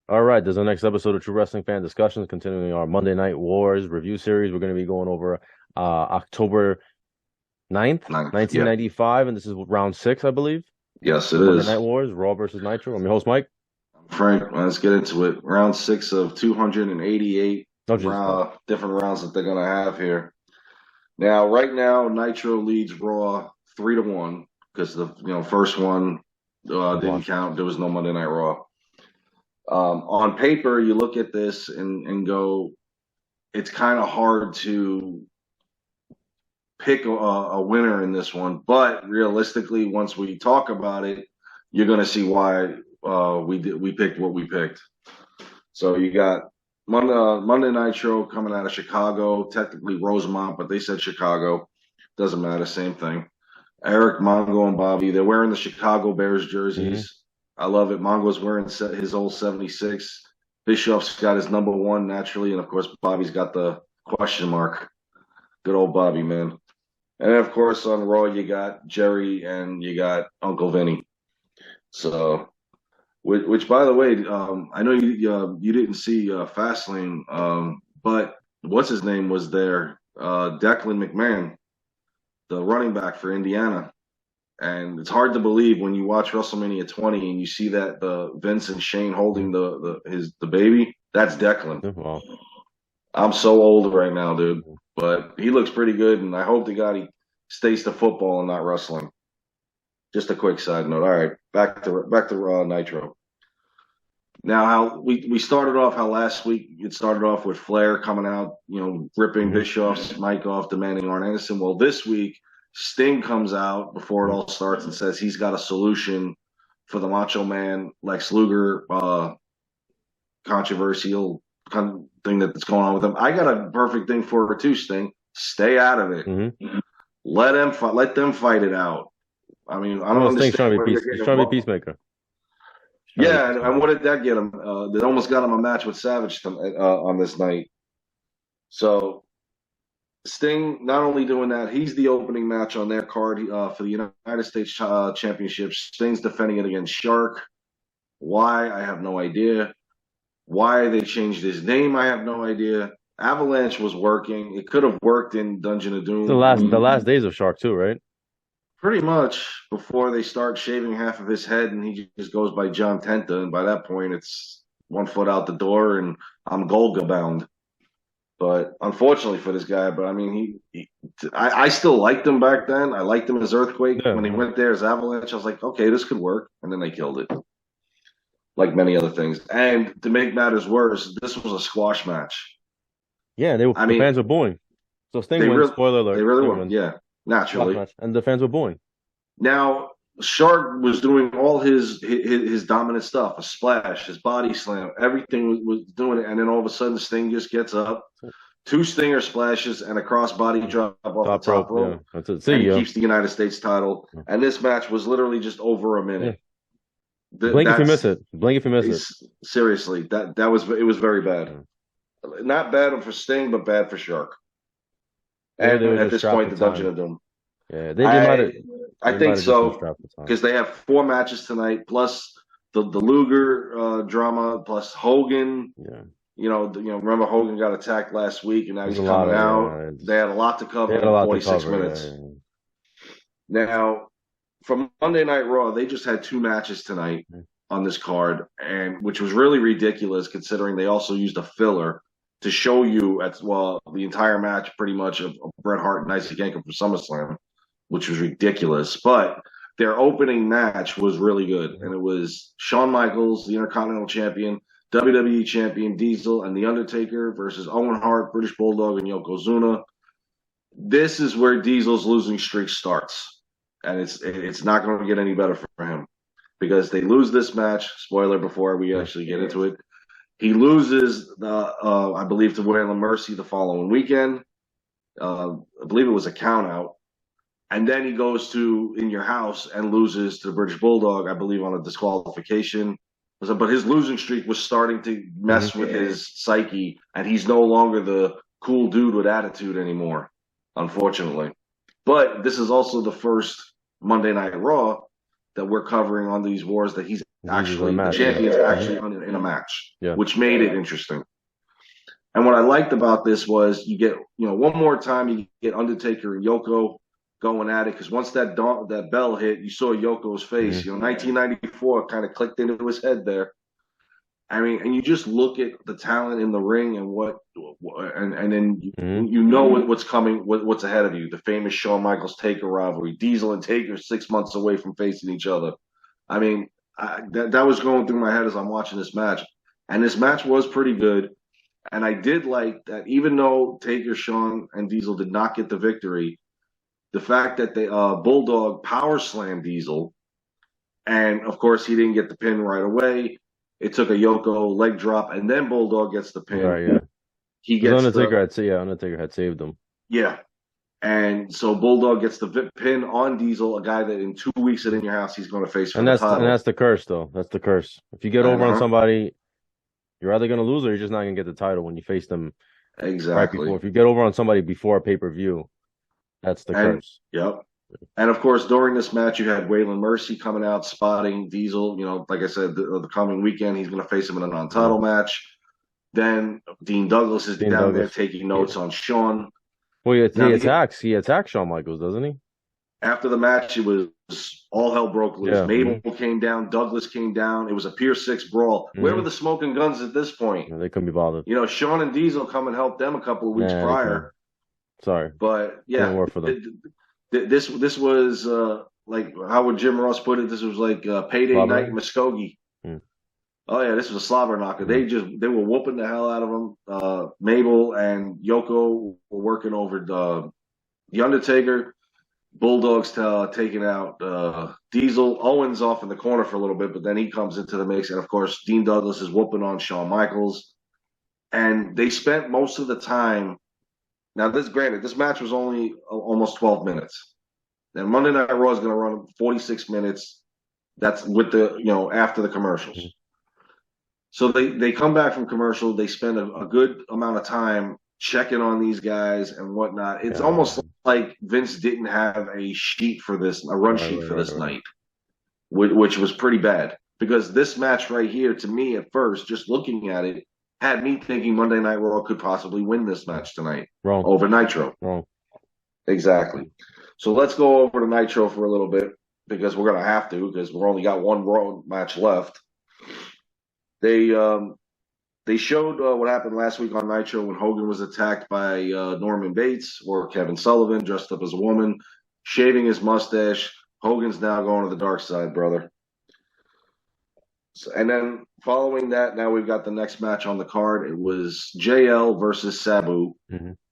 All right, there's the next episode of True Wrestling Fan Discussions, continuing our Monday Night Wars review series. We're going to be going over October 9th, Ninth. Yep. 1995, and this is round six, I believe, Yes, of it the Monday Night is. Wars, Raw versus Nitro. I'm your host, Mike. Frank, let's get into it. Round six of 288 Oh, Jesus Christ. different rounds that they're going to have here. Now, right now, Nitro leads Raw 3-1 because the first one didn't Watch. count. There was no Monday Night Raw. On paper, you look at this and go, it's kind of hard to pick a winner in this one. But realistically, once we talk about it, you're going to see why we picked what we picked. So you got Monday Nitro coming out of Chicago, technically Rosemont, but they said Chicago. Doesn't matter, same thing. Eric, Mongo, and Bobby, they're wearing the Chicago Bears Hmm. jerseys. I love it. Mongo's wearing his old 76. Bischoff's got his number one naturally, and of course Bobby's got the question mark. Good old Bobby, man. And then, of course, on Raw, you got Jerry and you got Uncle Vinny. So, which by the way, I know you didn't see Fastlane, but what's his name was there? Declan McMahon, the running back for Indiana. And it's hard to believe when you watch WrestleMania 20 and you see that the Vince and Shane holding the baby. That's Declan. Well, I'm so old right now, dude, but he looks pretty good, and I hope to God he stays to football and not wrestling. Just a quick side note. All right, back to Nitro. Now, how we started off, how last week it started off with Flair coming out, ripping hmm Bischoff's mic off, demanding Arn Anderson. Well, this week Sting comes out before it all starts and says he's got a solution for the Macho Man Lex Luger controversial thing that's going on with him. I got a perfect thing for her too, Sting. Stay out of it. hmm Let them fight it out. I mean, I You don't know, Sting's understand trying to be where they're peace. He's getting trying to be involved. peacemaker. He's trying to be Yeah, and peacemaker. what did that get him? That almost got him a match with Savage on this night. So Sting not only doing that, he's the opening match on their card for the United States Championship. Sting's defending it against Shark. Why? I have no idea. Why they changed his name, I have no idea. Avalanche was working. It could have worked in Dungeon of The Doom. last days of Shark too, right? Pretty much before they start shaving half of his head and he just goes by John Tenta. And by that point, it's 1 foot out the door and I'm Golga bound. But unfortunately for this guy, but I mean, I still liked him back then. I liked him as Earthquake. Yeah. When he went there as Avalanche, I was like, okay, this could work. And then they killed it, like many other things. And to make matters worse, this was a squash match. Yeah, I the mean, fans were booing. So Sting they wins. really, Spoiler they alert: really Sting were. wins. Yeah, Squash naturally. match, and the fans were booing. Now, Shark was doing all his dominant stuff, a splash, his body slam, everything was doing it. And then all of a sudden, Sting just gets up, two stinger splashes, and a crossbody drop off the Top top rope. Yeah, rope, that's it. and See he ya. keeps the United States title. And this match was literally just over a Yeah. minute. Blink if you miss That's it. Blink if you miss it. seriously that was it was very bad. Yeah. Not bad for Sting, but bad for Shark. They And were at just this strapped point, for the Dungeon time. of Doom. Yeah, I I they might think have just been so strapped for time. because they have four matches tonight, plus the Luger drama, plus Hogan. Yeah, Remember Hogan got attacked last week, and now there's he's a lot coming of out. They had a lot to they cover had a in lot to 46 cover. minutes. Yeah, Now, from Monday Night Raw, they just had two matches tonight yeah. on this card, and which was really ridiculous considering they also used a filler to show you the entire match pretty much of Bret Hart and Isaac Yankem for SummerSlam, which was ridiculous. But their opening match was really good, and it was Shawn Michaels, the Intercontinental Champion, WWE Champion Diesel, and The Undertaker versus Owen Hart, British Bulldog, and Yokozuna. This is where Diesel's losing streak starts, and it's not going to get any better for him because they lose this match. Spoiler before we actually get into it. He loses I believe, to Waylon Mercy the following weekend. I believe it was a count out. And then he goes to In Your House and loses to the British Bulldog, I believe, on a disqualification. But his losing streak was starting to mess with his psyche, and he's no longer the cool dude with attitude anymore, unfortunately. But this is also the first Monday Night Raw that we're covering on these wars that he's actually, the match, champions yeah. actually in a match, Yeah. which made it interesting. And what I liked about this was you get, one more time you get Undertaker and Yoko going at it, because once that bell hit, you saw Yoko's face. 1994 kind of clicked into his head there. I mean, and you just look at the talent in the ring and and then you know what's coming, what's ahead of you. The famous Shawn Michaels Taker rivalry, Diesel and Taker 6 months away from facing each other. I mean, that was going through my head as I'm watching this match, and this match was pretty good. And I did like that, even though Taker, Shawn, and Diesel did not get the victory, the fact that they Bulldog power slammed Diesel, and of course he didn't get the pin right away. It took a Yoko leg drop, and then Bulldog gets the pin. Right, yeah. He gets Undertaker had saved him. Yeah. And so Bulldog gets the pin on Diesel, a guy that in 2 weeks at In Your House he's going to face for the title. And that's the curse, though. That's the curse. If you get over on somebody, you're either going to lose or you're just not going to get the title when you face them. Exactly. Right before. If you get over on somebody before a pay-per-view, that's the curse. Yep. And of course, during this match, you had Waylon Mercy coming out, spotting Diesel. Like I said, the coming weekend, he's going to face him in a non-title match. Then Dean Douglas is down there taking notes on Shawn. Well, he attacks Shawn Michaels, doesn't he? After the match, it was all hell broke loose. Mabel came down, Douglas came down. It was a Pier 6 brawl. Where were the smoking guns at this point? They couldn't be bothered. Shawn and Diesel come and help them a couple of weeks prior. Sorry. But yeah, didn't work for them. This was like, how would Jim Ross put it? This was like payday night in Muskogee. Oh yeah, this was a slobber knocker. They were whooping the hell out of them. Mabel and Yoko were working over the Undertaker. Bulldog's taking out Diesel. Owens off in the corner for a little bit, but then he comes into the mix. And of course, Dean Douglas is whooping on Shawn Michaels. And they spent most of the time. Now, this match was only almost 12 minutes. And Monday Night Raw is going to run 46 minutes. That's with after the commercials. So they come back from commercial. They spend a good amount of time checking on these guys and whatnot. It's almost like Vince didn't have a sheet for this, a run sheet for this night, which was pretty bad. Because this match right here, to me at first, just looking at it, had me thinking Monday Night Raw could possibly win this match tonight over Nitro. Wrong. Exactly. So let's go over to Nitro for a little bit, because we're going to have to, because we've only got one Raw match left. They showed what happened last week on Nitro when Hogan was attacked by Norman Bates, or Kevin Sullivan, dressed up as a woman, shaving his mustache. Hogan's now going to the dark side, brother. And then following that, now we've got the next match on the card. It was JL versus Sabu.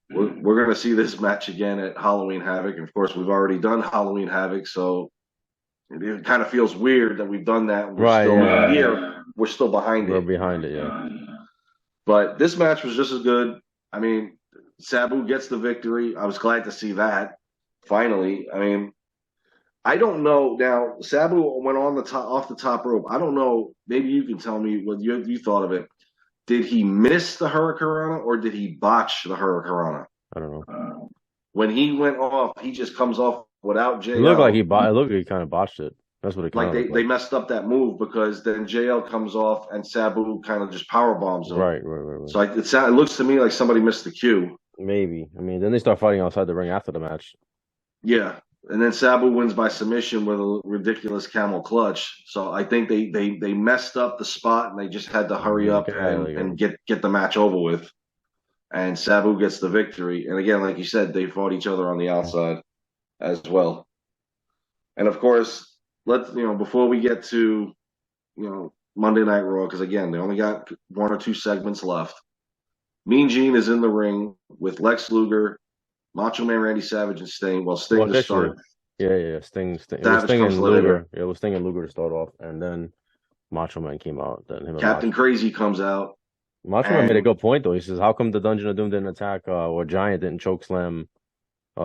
We're going to see this match again at Halloween Havoc. And of course, we've already done Halloween Havoc, so it kind of feels weird that we've done that. We're still behind it. We're behind it, yeah. But this match was just as good. I mean, Sabu gets the victory. I was glad to see that, finally. I mean, I don't know. Now, Sabu went off the top rope. I don't know. Maybe you can tell me what you thought of it. Did he miss the Hurricanrana, or did he botch the Hurricanrana? I don't know. When he went off, he just comes off without JL. It looked like he kind of botched it. That's what it kind of like. They messed up that move, because then JL comes off and Sabu kind of just power bombs him. Right. So it looks to me like somebody missed the cue. Maybe. I mean, then they start fighting outside the ring after the match. Yeah. And then Sabu wins by submission with a ridiculous camel clutch. So I think they messed up the spot, and they just had to hurry up and get the match over with. And Sabu gets the victory. And again, like you said, they fought each other on the outside as well. And of course, before we get to Monday Night Raw, because again, they only got 1 or 2 segments left. Mean Gene is in the ring with Lex Luger, Macho Man Randy Savage, and Sting. Well, Sting to start. Yeah. Sting. It was Sting and Luger. It was Sting and Luger to start off, and then Macho Man came out. Then Captain Crazy comes out. Macho Man made a good point, though. He says, "How come the Dungeon of Doom didn't attack, or Giant didn't choke slam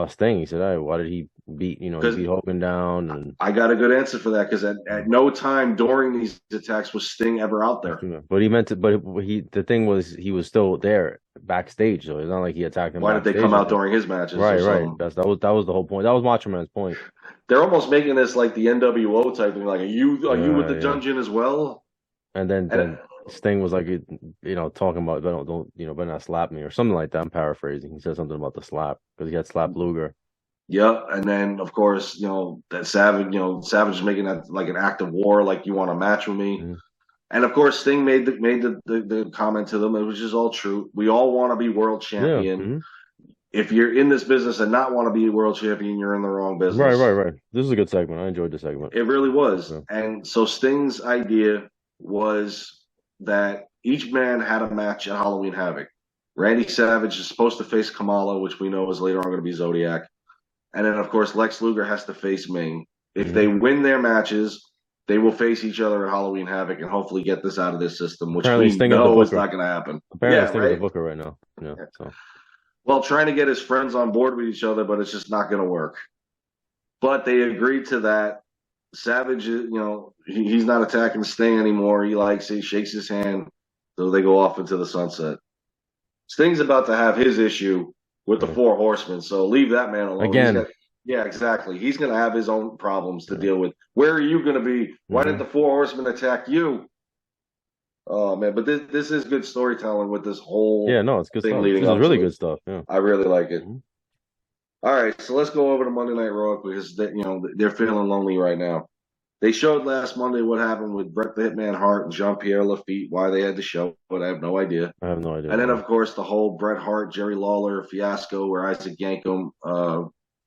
Sting. He said, "Hey, why did he beat he Because beat Hogan down and I got a good answer for that. Because at no time during these attacks was Sting ever out there. but he meant to. But he the thing was he was still there backstage, so it's not like he attacked him Why did they come backstage or out anything. during his matches or Right, right. something? That was the whole point. That was Macho Man's point. They're almost making this like the NWO type thing. Like, are you with the Yeah. dungeon as well? And then And Sting was like, talking about don't better not slap me or something like that. I'm paraphrasing. He said something about the slap because he had slapped Luger. yeah, and then of course, that Savage, Savage is making that like an act of war, like you want a match with me. Mhm. And of course, Sting made the comment to them, which is all true. We all want to be world Yeah. champion. If you're in this business and not want to be a world champion, you're in the wrong Right, right, business. right. This is a good segment. I enjoyed the segment. It really was. Yeah. And so Sting's idea was that each man had a match at Halloween Havoc. Randy Savage is supposed to face Kamala, which we know is later on going to be Zodiac. And then, of course, Lex Luger has to face Ming. If they Mhm. win their matches, they will face each other at Halloween Havoc and hopefully get this out of this system, which Apparently, we Sting is the know is booker. not going to happen. Apparently, Yeah, Sting is the right? booker right now. Yeah. So Well, trying to get his friends on board with each other, but it's just not going to work. But they agreed to that. Savage, he's not attacking Sting anymore. He likes it, he shakes his hand, so they go off into the sunset. Sting's about to have his issue with the yeah. Four Horsemen, so leave that man alone. Again. Yeah, exactly. He's going to have his own problems to Yeah. deal with. Where are you going to be? Why didn't Mhm. the Four Horsemen attack you? Oh man, but this is good storytelling with this whole Yeah. No, it's good thing stuff. leading This is up really to it. good stuff. Yeah. I really like it. Mhm. All right, so let's go over to Monday Night Raw because they're feeling lonely right now. They showed last Monday what happened with Bret the Hitman Hart and Jean Pierre Lafitte, why they had to show it. I have no idea. I have no idea. And then, of course, the whole Bret Hart, Jerry Lawler fiasco where Isaac Yankem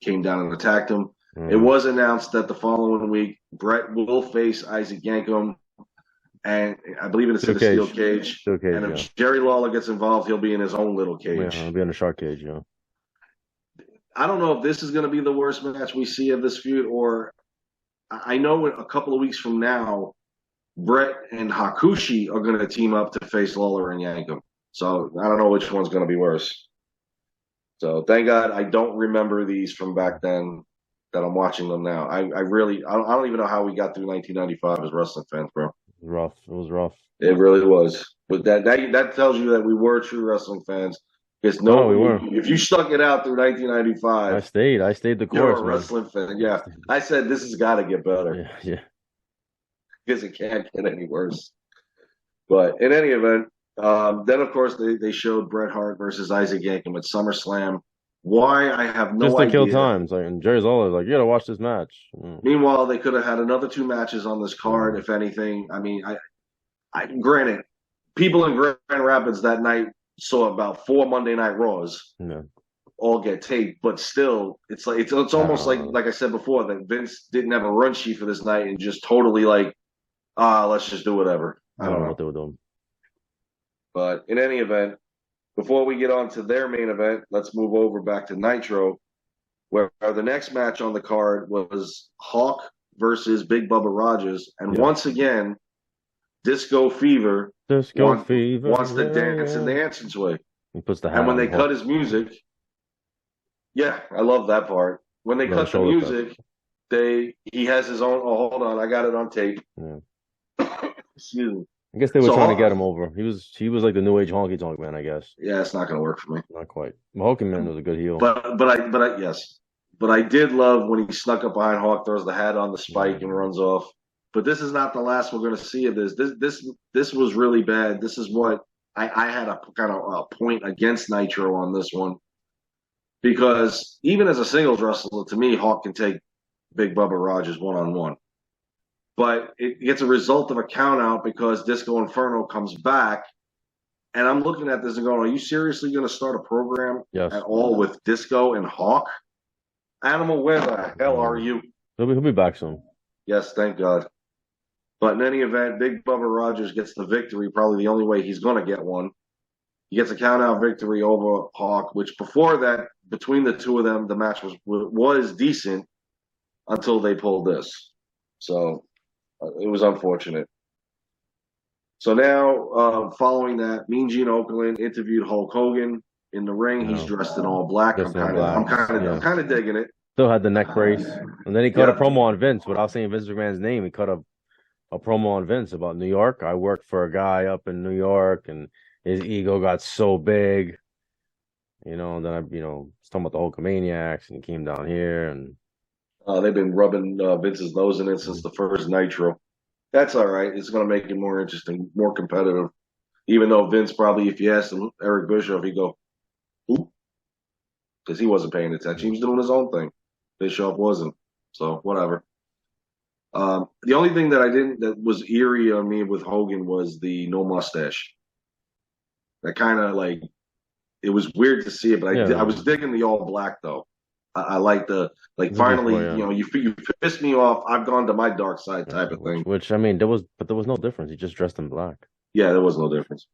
came down and attacked him. It Mhm. was announced that the following week, Bret will face Isaac Yankem, and I believe it's in Steel a steel cage. cage. Steel cage. And Yeah. if Jerry Lawler gets involved, he'll be in his own little Yeah. cage. I'll be in a shark cage. Yeah. I don't know if this is going to be the worst match we see of this feud, or I know a couple of weeks from now, Brett and Hakushi are going to team up to face Lawler and Yankem. So I don't know which one's going to be worse. So thank God I don't remember these from back then that I'm watching them now. I don't even know how we got through 1995 as wrestling fans, bro. It was rough. It was rough. It really was. But that tells you that we were true wrestling fans. Because No, we were. if you stuck it out through I 1995, stayed. I stayed the you're course, a man. wrestling fan. Yeah, I said this has got to get better Yeah. Yeah. because it can't get any worse. But in any event, then of course they showed Bret Hart versus Isaac Yankem at SummerSlam. Why I have Just no to kill idea. time. And Jerry's always like, you gotta watch this match. Mm. Meanwhile, they could have had another two matches on this card, Mm. if anything. I mean, I granted, people in Grand Rapids that night saw about 4 Monday Night Raws Yeah. all get taped, but still, it's like it's almost like I said before that Vince didn't have a run sheet for this night and just totally like, let's just do whatever. I I don't don't know know. what they were doing. But in any event, before we get on to their main event, let's move over back to Nitro, where the next match on the card was Hawk versus Big Bubba Rogers. And Yeah. once again, Disco Fever Disco Fever. wants to Yeah, dance in yeah. the entranceway. He puts the hat And when on they the cut hook. his music, yeah, I love that part. When they No, the cut the shoulder press. music, he has his own. Oh, hold on, I got it on tape. Yeah. Excuse me. I guess they were So trying to get Hawk, him over. He was like the new age honky tonk man, I guess. yeah, it's not going to work for me. Not quite. Hulking Man was a good heel. But I did love when he snuck up behind Hawk, throws the hat on the spike, Yeah. and runs off. But this is not the last we're going to see of this. This was really bad. This is what I had a kind of a point against Nitro on this one because even as a singles wrestler, to me, Hawk can take Big Bubba Rogers one-on-one. But it gets a result of a count out because Disco Inferno comes back. And I'm looking at this and going, are you seriously going to start a program Yes. at all with Disco and Hawk? Animal, where the hell are you? He'll be back soon. Yes, thank God. But in any event, Big Bubba Rogers gets the victory, probably the only way he's going to get one. He gets a count-out victory over Hawk, which before that, between the two of them, the match was decent until they pulled this. So it was unfortunate. So now, following that, Mean Gene Okerlund interviewed Hulk Hogan. In the ring, he's No, dressed in all black. just no blacks. I'm Yeah, kind of digging it. still had the neck brace, and then he cut a Yep. promo on Vince without saying Vince McMahon's name. He cut a promo on Vince about New York. I worked for a guy up in New York, and his ego got so big, and then was talking about the Hulkamaniacs, and he came down here, and They've been rubbing Vince's nose in it since the first Nitro. That's all right. It's going to make it more interesting, more competitive. Even though Vince probably, if you asked him, Eric Bischoff, he'd go, "Who?" Because he wasn't paying attention. He was doing his own thing. Bischoff wasn't. So whatever. The only thing that was eerie on me with Hogan was the no mustache. That kind of like it was weird to see it, but I was digging the all black though. I like the like finally, you pissed me off. I've gone to my dark side type of thing. Which I mean, there was no difference. He just dressed in black. Yeah, there was no difference.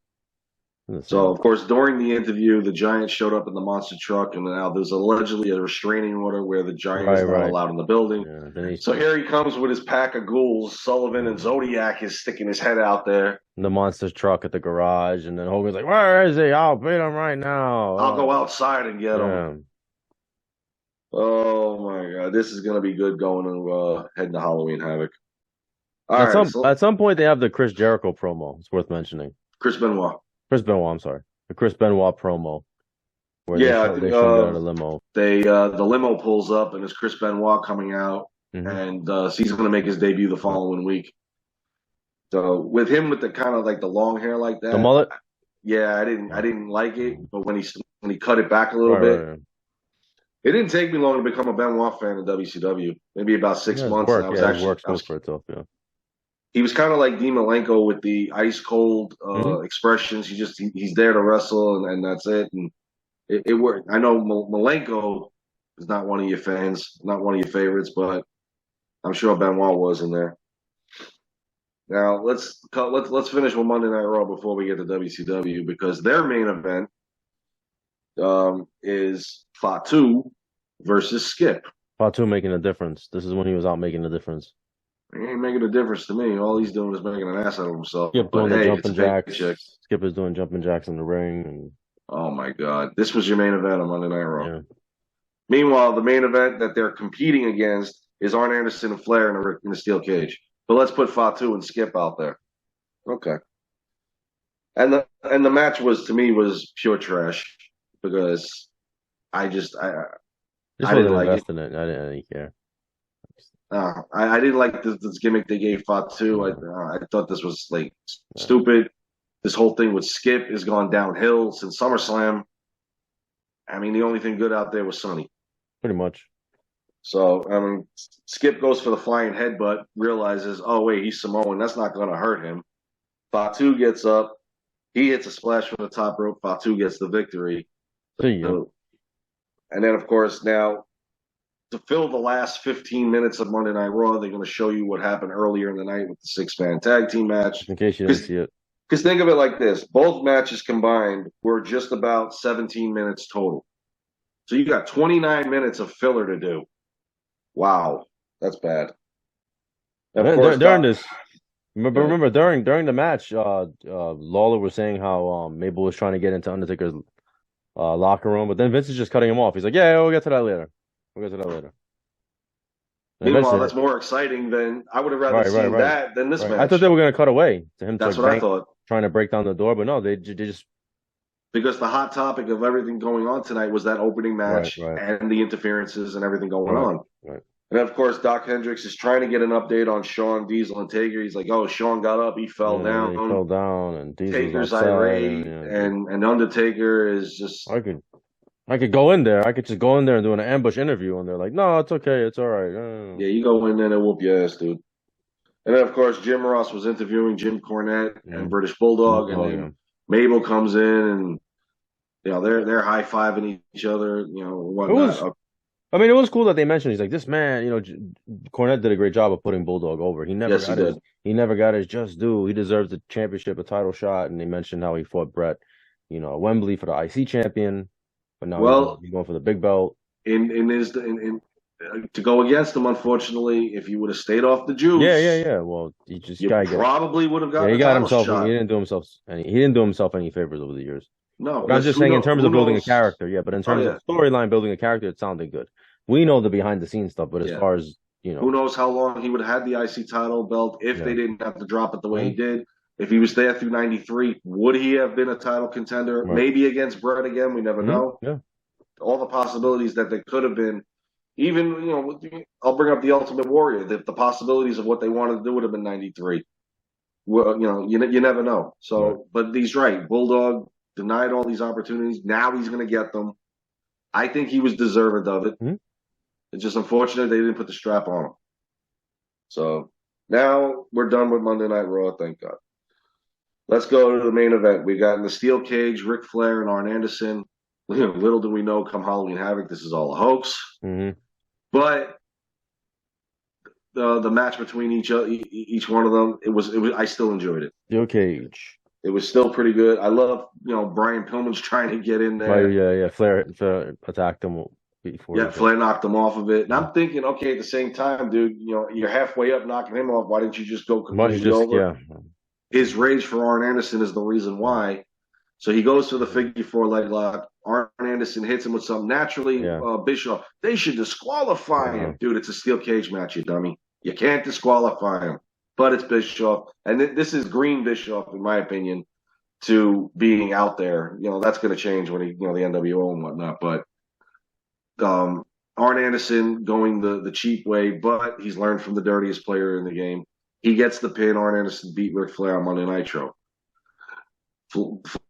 So, of course, during the interview, the Giant showed up in the monster truck, and now there's allegedly a restraining order where the Giant is not allowed in the building. Yeah, so here he comes with his pack of ghouls. Sullivan and Zodiac is sticking his head out there. The monster truck at the garage, and then Hogan's like, "Where is he? I'll beat him right now. I'll go outside and get him." Oh my God, this is gonna be good going to heading to Halloween Havoc. At some point, they have the Chris Jericho promo. It's worth mentioning. Chris Benoit, I'm sorry. The Chris Benoit promo. Where they show the limo. The limo pulls up and it's Chris Benoit coming out, and he's going to make his debut the following week. So with him with the kind of like the long hair like that, the mullet. Yeah, I didn't like it, but when he cut it back a little bit, it didn't take me long to become a Benoit fan in WCW. Maybe about 6 months. And for itself. Yeah. He was kind of like Dean Malenko with the ice cold expressions. He's there to wrestle and that's it. And it worked. I know Malenko is not one of your fans, not one of your favorites, but I'm sure Benoit was in there. Now let's finish with Monday Night Raw before we get to WCW because their main event is Fatu versus Skip. Fatu making a difference. This is when he was out making a difference. He ain't making a difference to me. All he's doing is making an ass out of himself. Skip doing the jumping jacks. Skip is doing jumping jacks in the ring. And... Oh my God, this was your main event on Monday Night Raw. Yeah. Meanwhile, the main event that they're competing against is Arn Anderson and Flair in a steel cage. But let's put Fatu and Skip out there. Okay. And the match was pure trash because I didn't like it. I didn't care. I didn't like this gimmick they gave Fatu. I thought this was like stupid. This whole thing with Skip has gone downhill since SummerSlam. I mean, the only thing good out there was Sonny. Pretty much. So, I mean, Skip goes for the flying headbutt, realizes, oh, wait, he's Samoan. That's not going to hurt him. Fatu gets up. He hits a splash from the top rope. Fatu gets the victory. And then, of course, now, to fill the last 15 minutes of Monday Night Raw, they're going to show you what happened earlier in the night with the six-man tag team match. In case you didn't see it. Because think of it like this. Both matches combined were just about 17 minutes total. So you got 29 minutes of filler to do. Wow. That's bad. Remember during the match, Lawler was saying how Mabel was trying to get into Undertaker's locker room, but then Vince is just cutting him off. He's like, yeah, we'll get to that later. Meanwhile, that's more exciting than I would have rather seen that than this match. I thought they were going to cut away to him. That's what I thought. Trying to break down the door, but no, they just because the hot topic of everything going on tonight was that opening match and the interferences and everything going on. Right. And of course, Doc Hendricks is trying to get an update on Shawn, Diesel, and Taker. He's like, "Oh, Shawn got up, he fell down, and Diesel's Taker's irate, and Undertaker is just." I could go in there. I could just go in there and do an ambush interview, and they're like, "No, it's okay, it's all right." Yeah, you go in there and they'll whoop your ass, dude. And then, of course, Jim Ross was interviewing Jim Cornette and British Bulldog, and then Mabel comes in, and they're high fiving each other, whatnot. It was cool that they mentioned he's like this man. Cornette did a great job of putting Bulldog over. He never got his just due. He deserves the championship, a title shot, and they mentioned how he fought Brett, at Wembley for the IC champion, but now he's going for the big belt. To go against him, unfortunately, if he would have stayed off the juice, well, probably would have gotten. He got himself. Shot. He didn't do himself any favors over the years. No, But I'm just saying in terms of building a character, yeah. But in terms yeah. of storyline, building a character, it sounded good. We know the behind the scenes stuff, but as far as who knows how long he would have had the IC title belt if they didn't have to drop it the way he did. If he was there through '93, would he have been a title contender? Right. Maybe against Brett again. We never know. Yeah. All the possibilities that they could have been. Even I'll bring up the Ultimate Warrior. The possibilities of what they wanted to do would have been '93. Well, you never know. So, right. But he's right. Bulldog denied all these opportunities. Now he's going to get them. I think he was deserving of it. Mm-hmm. It's just unfortunate they didn't put the strap on him. So now we're done with Monday Night Raw, thank God. Let's go to the main event. We got in the steel cage, Ric Flair and Arn Anderson. Little do we know, come Halloween Havoc, this is all a hoax. Mm-hmm. But the match between each one of them, it was. I still enjoyed it. Steel cage. It was still pretty good. I love, Brian Pillman's trying to get in there. Yeah. Flair attacked him before. Yeah, Flair knocked him off of it. And I'm thinking, okay, at the same time, dude, you're halfway up knocking him off. Why didn't you just go completely over? Yeah. His rage for Arn Anderson is the reason why. So he goes for the figure four leg lock. Arn Anderson hits him with something. Naturally, Bischoff, they should disqualify him. Dude, it's a steel cage match, you dummy. You can't disqualify him. But it's Bischoff. And this is green Bischoff, in my opinion, to being out there. That's going to change when the NWO and whatnot. But Arn Anderson going the cheap way, but he's learned from the dirtiest player in the game. He gets the pin. Arn Anderson beat Ric Flair on Monday Nitro.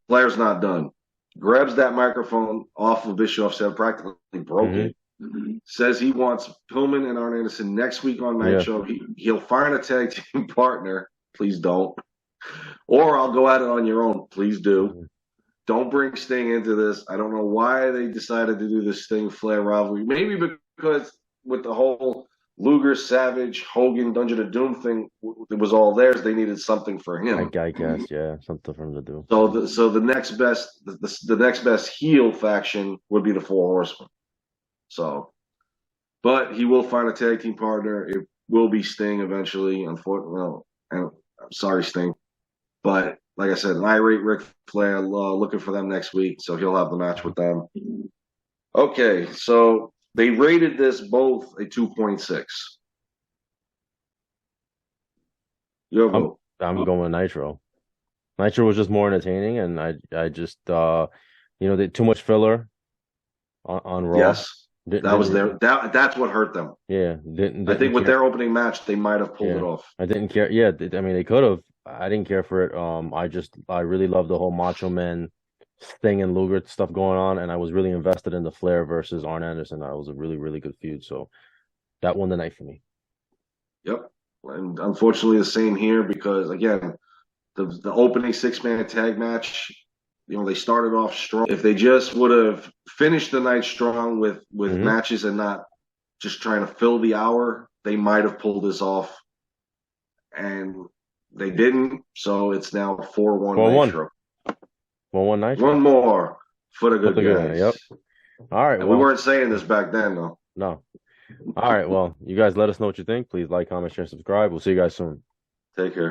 Flair's not done. Grabs that microphone off of Bischoff's head, practically broke it. Mm-hmm. Says he wants Pillman and Arn Anderson next week on Nitro. Yeah. He'll find a tag team partner. Please don't. Or I'll go at it on your own. Please do. Mm-hmm. Don't bring Sting into this. I don't know why they decided to do this Sting-Flair rivalry. Maybe because with the whole Luger, Savage, Hogan, Dungeon of Doom thing, it was all theirs. They needed something for him. I guess, yeah, something for him to do. So the next best heel faction would be the Four Horsemen. So, but he will find a tag team partner. It will be Sting eventually. Unfortunately, I'm sorry, Sting, but like I said, an irate Ric Flair, looking for them next week, so he'll have the match with them. Okay, so they rated this both a 2.6. I'm going Nitro. Nitro was just more entertaining, and I just they too much filler on Raw. Yes, that's what hurt them. Yeah, I think with their opening match, they might have pulled it off. I didn't care. Yeah, I mean they could have. I didn't care for it. I really love the whole Macho Man Sting and Luger stuff going on, and I was really invested in the Flair versus Arn Anderson. That was a really, really good feud. So that won the night for me. Yep. And unfortunately the same here because again, the opening 6-man tag match, they started off strong. If they just would have finished the night strong with mm-hmm. matches and not just trying to fill the hour, they might have pulled this off. And they didn't, so it's now 4-1 Nitro. 4-1 Nitro. One more for the good guys. Yep. All right. And we weren't saying this back then, though. No. All right. Well, you guys let us know what you think. Please like, comment, share, subscribe. We'll see you guys soon. Take care.